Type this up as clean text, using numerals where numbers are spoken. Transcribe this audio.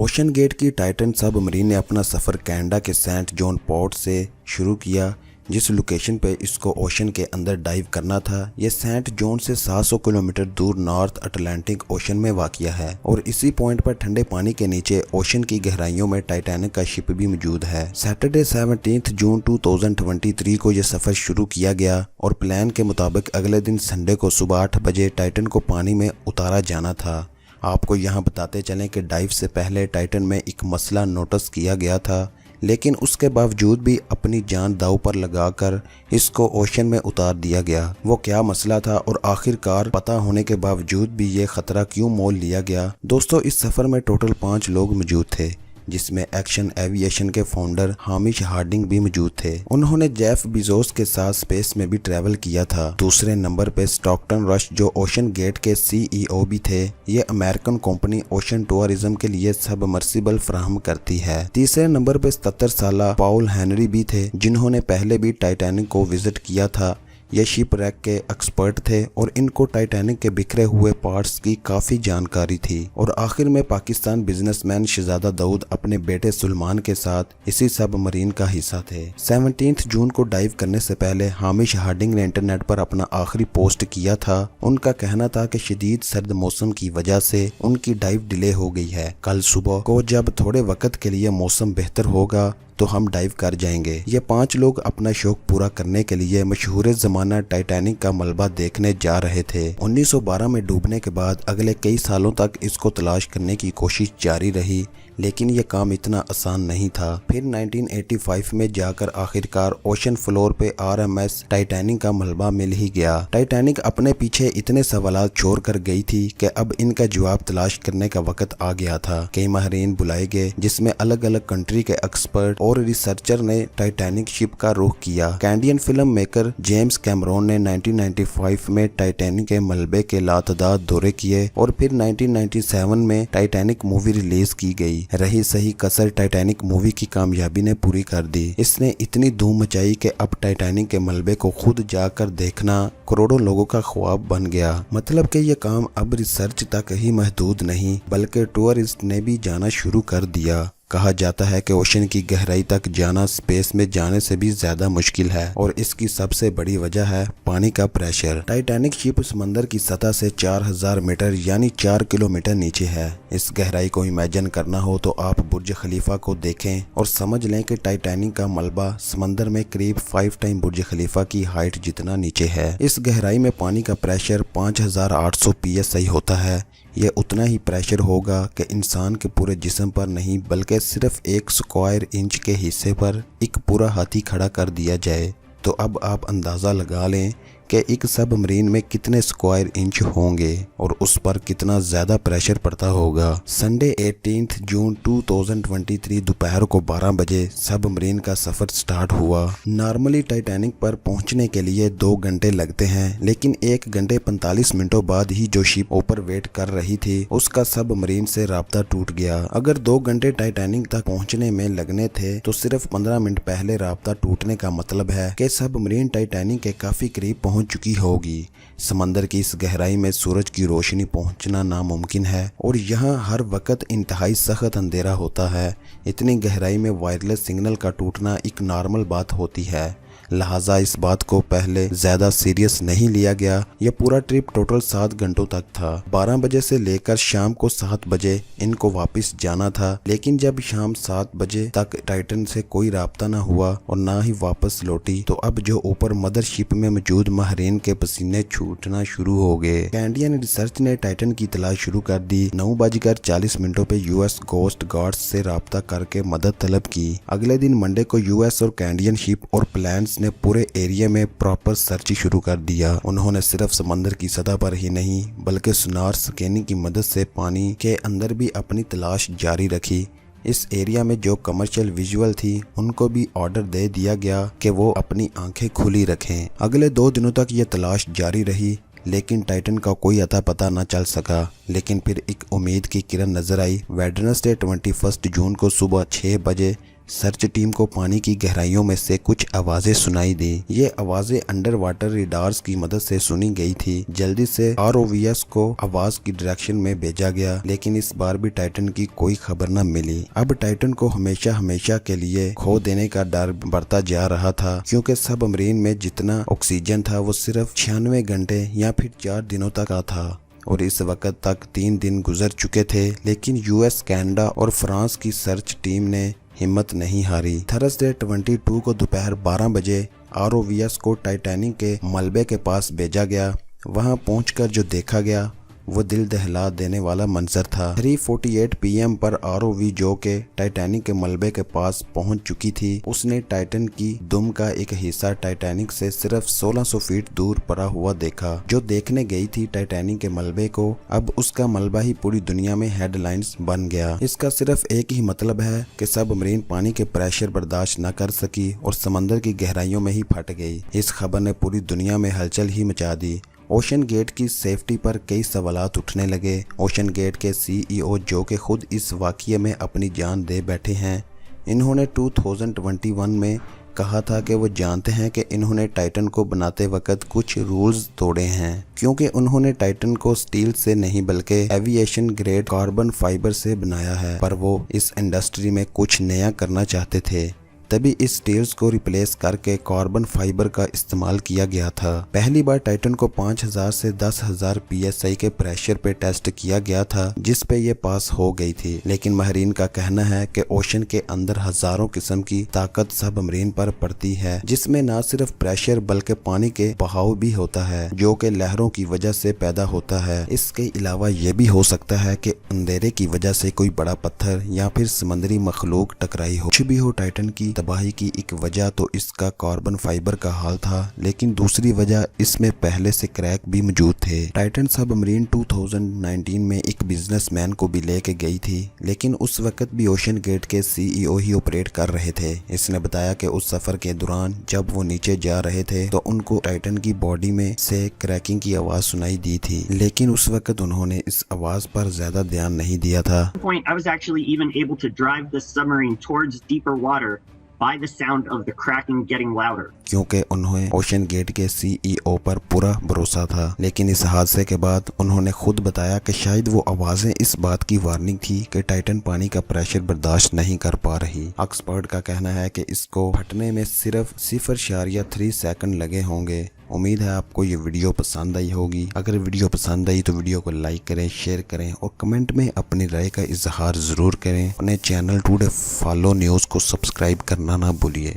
Ocean gate की Titan submarine ने अपना सफ़र कनाडा के सेंट जॉन पोर्ट से शुरू किया। जिस लोकेशन पे इसको ओशन के अंदर डाइव करना था, ये सेंट जॉन से 700 किलोमीटर दूर नॉर्थ अटलांटिक ओशन में वाक़िया है और इसी पॉइंट पर ठंडे पानी के नीचे ओशन की गहराइयों में टाइटैनिक का शिप भी मौजूद है। सैटरडे 17 जून 2023 को यह सफ़र शुरू किया गया और प्लान के मुताबिक अगले दिन संडे को सुबह 8 बजे टाइटन को पानी में उतारा जाना था। आपको यहाँ बताते चलें कि डाइव से पहले टाइटन में एक मसला नोटिस किया गया था, लेकिन उसके बावजूद भी अपनी जान दांव पर लगाकर इसको ओशन में उतार दिया गया। वो क्या मसला था और आखिरकार पता होने के बावजूद भी ये खतरा क्यों मोल लिया गया? दोस्तों, इस सफ़र में टोटल 5 लोग मौजूद थे, जिसमें एक्शन एविएशन के फाउंडर हामिश हार्डिंग भी मौजूद थे। उन्होंने जेफ बेजोस के साथ स्पेस में भी ट्रैवल किया था। दूसरे नंबर पे स्टॉकटन रश, जो ओशन गेट के CEO भी थे। ये अमेरिकन कंपनी ओशन टूरिज्म के लिए सबमर्सिबल फराहम करती है। तीसरे नंबर पे 77 साल पॉल हेनरी भी थे, जिन्होंने पहले भी टाइटैनिक को विजिट किया था। ये शिप रैक के एक्सपर्ट थे और इनको टाइटैनिक के बिखरे हुए पार्ट्स की काफ़ी जानकारी थी। और आखिर में पाकिस्तान बिजनेसमैन शहजादा दाऊद अपने बेटे सुलेमान के साथ इसी सबमरीन का हिस्सा थे। 17 जून को डाइव करने से पहले हामिश हार्डिंग ने इंटरनेट पर अपना आखिरी पोस्ट किया था। उनका कहना था कि शदीद सर्द मौसम की वजह से उनकी डाइव डिले हो गई है। कल सुबह को जब थोड़े वक्त के लिए मौसम बेहतर होगा तो हम डाइव कर जाएंगे। ये 5 लोग अपना शौक पूरा करने के लिए मशहूर ज़माना टाइटैनिक का मलबा देखने जा रहे थे। 1912 में डूबने के बाद अगले कई सालों तक इसको तलाश करने की कोशिश जारी रही, लेकिन यह काम इतना आसान नहीं था। फिर 1985 में जाकर आखिरकार ओशन फ्लोर पे RMS टाइटैनिक का मलबा मिल ही गया। टाइटैनिक अपने पीछे इतने सवालात छोड़ कर गई थी कि अब इनका जवाब तलाश करने का वक्त आ गया था। कई माहिरीन बुलाए गए, जिसमें अलग अलग कंट्री के एक्सपर्ट और रिसर्चर ने टाइटैनिक शिप का रुख किया। Canadian film maker James Cameron ने 1995 में टाइटैनिक के मलबे के लातदाद दौरे किए और फिर 1997 में टाइटैनिक मूवी रिलीज की गई। रही सही कसर टाइटैनिक मूवी की कामयाबी ने पूरी कर दी। इसने इतनी धूम मचाई कि अब टाइटैनिक के मलबे को खुद जाकर देखना करोड़ों लोगों का ख्वाब बन गया। मतलब कि यह काम अब रिसर्च तक ही महदूद नहीं, बल्कि टूरिस्ट ने भी जाना शुरू कर दिया। कहा जाता है कि ओशन की गहराई तक जाना स्पेस में जाने से भी ज्यादा मुश्किल है और इसकी सबसे बड़ी वजह है पानी का प्रेशर। टाइटैनिक शिप समंदर की सतह से 4000 मीटर यानी 4 किलोमीटर नीचे है। इस गहराई को इमेजिन करना हो तो आप बुर्ज खलीफा को देखें और समझ लें कि टाइटैनिक का मलबा समंदर में करीब 5 टाइम बुर्ज खलीफा की हाइट जितना नीचे है। इस गहराई में पानी का प्रेशर 5800 PSI होता है। यह उतना ही प्रेशर होगा कि इंसान के पूरे जिस्म पर नहीं, बल्कि सिर्फ 1 स्क्वायर इंच के हिस्से पर एक पूरा हाथी खड़ा कर दिया जाए। तो अब आप अंदाज़ा लगा लें कि एक सबमरीन में कितने स्क्वायर इंच होंगे और उस पर कितना ज़्यादा प्रेशर पड़ता होगा। संडे 18 जून 2023 दोपहर को 12 बजे सबमरीन का सफ़र स्टार्ट हुआ। नॉर्मली टाइटैनिक पर पहुंचने के लिए 2 घंटे लगते हैं, लेकिन 1 घंटे 45 मिनटों बाद ही जो शिप ऊपर वेट कर रही थी उसका सबमरीन से राब्ता टूट गया। अगर 2 घंटे टाइटैनिक तक पहुँचने में लगने थे तो सिर्फ 15 मिनट पहले राब्ता टूटने का मतलब है कि सबमरीन टाइटैनिक के काफ़ी करीब पहुंच चुकी होगी। समंदर की इस गहराई में सूरज की रोशनी पहुंचना नामुमकिन है और यहाँ हर वक्त इंतहाई सख्त अंधेरा होता है। इतनी गहराई में वायरलेस सिग्नल का टूटना एक नॉर्मल बात होती है, लिहाजा इस बात को पहले ज्यादा सीरियस नहीं लिया गया। यह पूरा ट्रिप टोटल 7 घंटों तक था। 12 बजे से लेकर शाम को 7 बजे इनको वापस जाना था, लेकिन जब शाम 7 बजे तक टाइटन से कोई राब्ता न हुआ और ना ही वापस लौटी, तो अब जो ऊपर मदरशिप में मौजूद माहिरीन के पसीने छूटना शुरू हो गए। कैनेडियन रिसर्च ने टाइटन की तलाश शुरू कर दी। 9:40 पे US कोस्ट गार्ड्स से राब्ता करके मदद तलब की। अगले दिन मंडे को US और कैनेडियन शिप और प्लान्स ने पूरे एरिया में प्रॉपर सर्च शुरू कर दिया। उन्होंने सिर्फ समंदर की सतह पर ही नहीं, बल्कि सोनार स्कैनिंग की मदद से पानी के अंदर भी अपनी तलाश जारी रखी। इस एरिया में जो कमर्शियल विजुअल थी उनको भी ऑर्डर दे दिया गया कि वो अपनी आंखें खुली रखें। अगले 2 दिनों तक ये तलाश जारी रही, लेकिन टाइटन का कोई अता पता न चल सका। लेकिन फिर एक उम्मीद की किरण नजर आई। वेडनेसडे 21 जून को सुबह 6 बजे सर्च टीम को पानी की गहराइयों में से कुछ आवाजें सुनाई दी। ये आवाजें अंडर वाटर रेडार्स की मदद से सुनी गई थी। जल्दी से ROVs को आवाज की डायरेक्शन में भेजा गया, लेकिन इस बार भी टाइटन की कोई खबर न मिली। अब टाइटन को हमेशा हमेशा के लिए खो देने का डर बढ़ता जा रहा था, क्योंकि सबमरीन में जितना ऑक्सीजन था वो सिर्फ 96 घंटे या फिर 4 दिनों तक का था, और इस वक्त तक 3 दिन गुजर चुके थे। लेकिन US, कनाडा और फ्रांस की सर्च टीम ने हिम्मत नहीं हारी। थर्सडे 22 को दोपहर 12 बजे ROVs को टाइटैनिक के मलबे के पास भेजा गया। वहां पहुंचकर जो देखा गया वो दिल दहला देने वाला मंजर था। 3:48 PM पर ROV जो के टाइटैनिक के मलबे के पास पहुंच चुकी थी, उसने टाइटन की दुम का एक हिस्सा टाइटैनिक से सिर्फ 1600 फीट दूर पड़ा हुआ देखा। जो देखने गई थी टाइटैनिक के मलबे को, अब उसका मलबा ही पूरी दुनिया में हेडलाइंस बन गया। इसका सिर्फ एक ही मतलब है कि सबमरीन पानी के प्रेशर बर्दाश्त न कर सकी और समंदर की गहराइयों में ही फट गई। इस खबर ने पूरी दुनिया में हलचल ही मचा दी। ओशन गेट की सेफ्टी पर कई सवालात उठने लगे। ओशन गेट के CEO जो के खुद इस वाक़ये में अपनी जान दे बैठे हैं, इन्होंने 2021 में कहा था कि वो जानते हैं कि इन्होंने टाइटन को बनाते वक्त कुछ रूल्स तोड़े हैं, क्योंकि उन्होंने टाइटन को स्टील से नहीं बल्कि एविएशन ग्रेड कार्बन फाइबर से बनाया है। पर वो इस इंडस्ट्री में कुछ नया करना चाहते थे, तभी इस स्टील्स को रिप्लेस करके कार्बन फाइबर का इस्तेमाल किया गया था। पहली बार टाइटन को 5000 से 10,000 PSI के प्रेशर पे टेस्ट किया गया था, जिस पे ये पास हो गई थी। लेकिन माहिरीन का कहना है कि ओशन के अंदर हजारों किस्म की ताकत सबमरीन पर पड़ती है, जिसमें न सिर्फ प्रेशर बल्कि पानी के बहाव भी होता है, जो कि लहरों की वजह से पैदा होता है। इसके अलावा ये भी हो सकता है कि अंधेरे की वजह से कोई बड़ा पत्थर या फिर समुद्री मखलूक टकराई हो। कुछ भी हो, टाइटन की तबाही की एक वजह तो इसका कार्बन फाइबर का हाल था, लेकिन दूसरी वजह इसमें पहले से क्रैक भी मौजूद थे। टाइटन सबमरीन 2019 में एक बिजनेसमैन को भी लेके गई थी, लेकिन उस वक्त भी ओशन गेट के CEO ही ऑपरेट कर रहे थे। इसने बताया कि उस सफर के दौरान जब वो नीचे जा रहे थे तो उनको टाइटन की बॉडी में से क्रैकिंग की आवाज सुनाई दी थी, लेकिन उस वक्त उन्होंने इस आवाज पर ज्यादा ध्यान नहीं दिया था। by the sound of the cracking getting louder. क्योंकि उन्हें ओशन गेट के CEO पर पूरा भरोसा था। लेकिन इस हादसे के बाद उन्होंने खुद बताया कि शायद वो आवाजें इस बात की वार्निंग थी कि टाइटन पानी का प्रेशर बर्दाश्त नहीं कर पा रही। एक्सपर्ट का कहना है कि इसको फटने में सिर्फ 0.3 सेकंड लगे होंगे। उम्मीद है आपको ये वीडियो पसंद आई होगी। अगर वीडियो पसंद आई तो वीडियो को लाइक करें, शेयर करें और कमेंट में अपनी राय का इजहार ज़रूर करें। अपने चैनल टुडे फॉलो न्यूज़ को सब्सक्राइब करना ना भूलिए।